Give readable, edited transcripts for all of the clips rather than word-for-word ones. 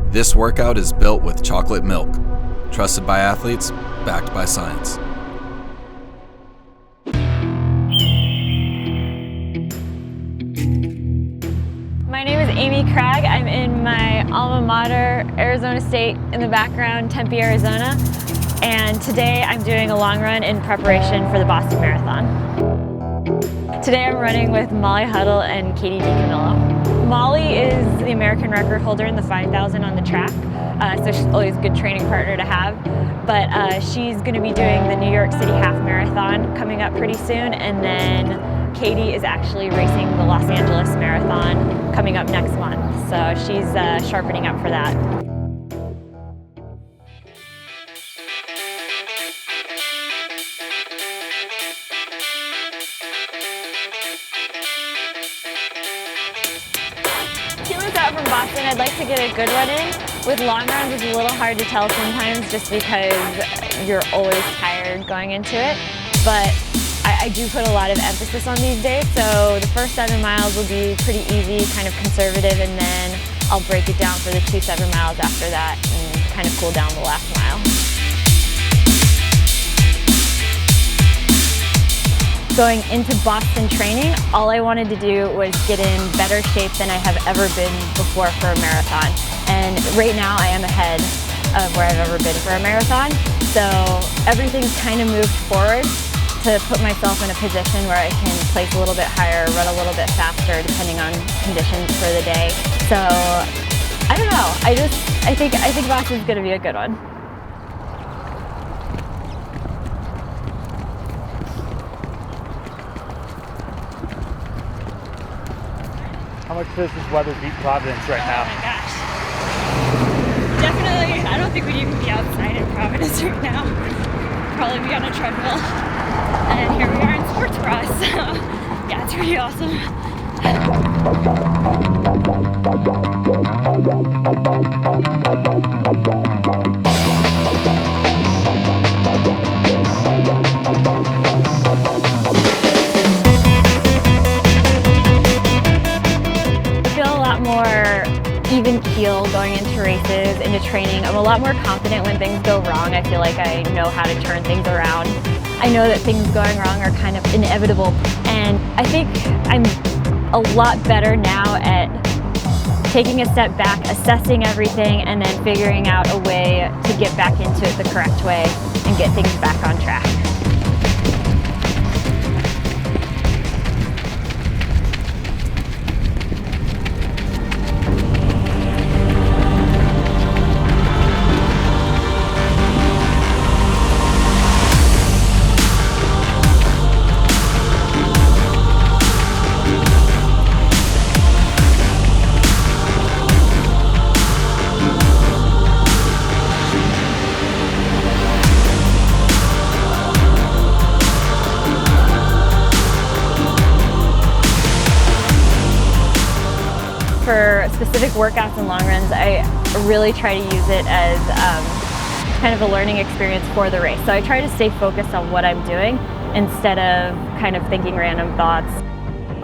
This workout is built with chocolate milk, trusted by athletes, backed by science. My name is Amy Cragg. I'm in my alma mater, Arizona State, in the background, Tempe, Arizona. And today I'm doing a long run in preparation for the Boston Marathon. Today I'm running with Molly Huddle and Katie DiCamillo. Molly is the American record holder in the 5,000 on the track, so she's always a good training partner to have. But she's going to be doing the New York City Half Marathon coming up pretty soon, and then Katie is actually racing the Los Angeles Marathon coming up next month, so she's sharpening up for that. Out from Boston, I'd like to get a good run in. With long runs, it's a little hard to tell sometimes just because you're always tired going into it. But I do put a lot of emphasis on these days, so the first 7 miles will be pretty easy, kind of conservative, and then I'll break it down for the 2 7 miles after that and kind of cool down the last mile. Going into Boston training, all I wanted to do was get in better shape than I have ever been before for a marathon. And right now I am ahead of where I've ever been for a marathon. So everything's kind of moved forward to put myself in a position where I can place a little bit higher, run a little bit faster depending on conditions for the day. So I don't know, I think Boston's gonna be a good one. How much does this weather beat Providence right now? Oh my gosh. Definitely, I don't think we'd even be outside in Providence right now. Probably be on a treadmill. And here we are in sports bras, so yeah, it's pretty awesome. More even keel going into races, into training. I'm a lot more confident when things go wrong. I feel like I know how to turn things around. I know that things going wrong are kind of inevitable, and I think I'm a lot better now at taking a step back, assessing everything, and then figuring out a way to get back into it the correct way and get things back on track. For specific workouts and long runs, I really try to use it as kind of a learning experience for the race. So I try to stay focused on what I'm doing instead of kind of thinking random thoughts.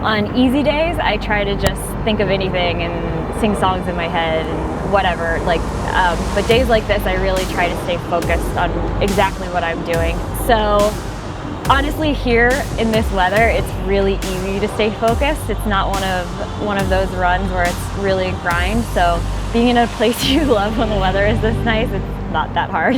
On easy days, I try to just think of anything and sing songs in my head and whatever. But days like this, I really try to stay focused on exactly what I'm doing. So honestly, here in this weather, it's really easy to stay focused. It's not one of those runs where it's really a grind. So being in a place you love when the weather is this nice, it's not that hard.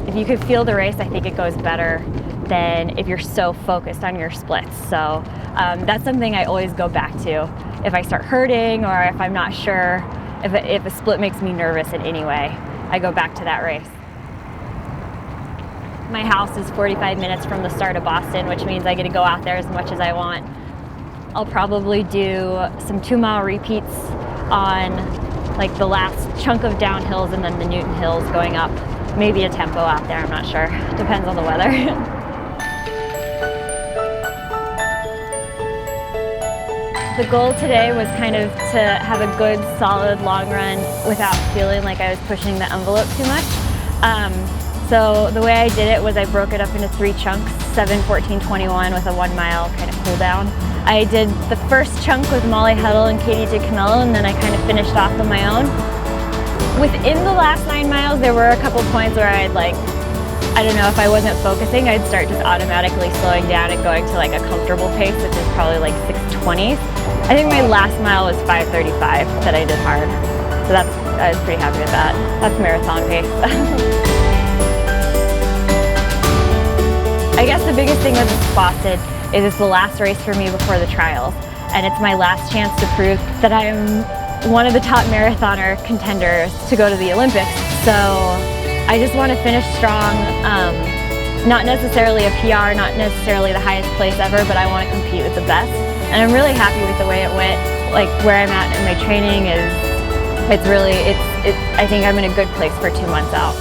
If you could feel the race, I think it goes better than if you're so focused on your splits. So that's something I always go back to. If I start hurting or if I'm not sure, if a split makes me nervous in any way, I go back to that race. My house is 45 minutes from the start of Boston, which means I get to go out there as much as I want. I'll probably do some 2-mile repeats on like the last chunk of downhills and then the Newton Hills going up. Maybe a tempo out there, I'm not sure. Depends on the weather. The goal today was kind of to have a good, solid long run without feeling like I was pushing the envelope too much. So the way I did it was I broke it up into 3 chunks, 7, 14, 21 with a 1 mile kind of cool down. I did the first chunk with Molly Huddle and DiCamillo, and then I kind of finished off on my own. Within the last 9 miles, there were a couple points where I'd I don't know, if I wasn't focusing, I'd start just automatically slowing down and going to like a comfortable pace, which is probably like 6:20s. I think my last mile was 5:35 that I did hard. So I was pretty happy with that. That's marathon pace. I guess the biggest thing with Boston is it's the last race for me before the trials. And it's my last chance to prove that I am one of the top marathoner contenders to go to the Olympics. So I just want to finish strong, not necessarily a PR, not necessarily the highest place ever, but I want to compete with the best. And I'm really happy with the way it went. Like where I'm at in my training is, I think I'm in a good place for 2 months out.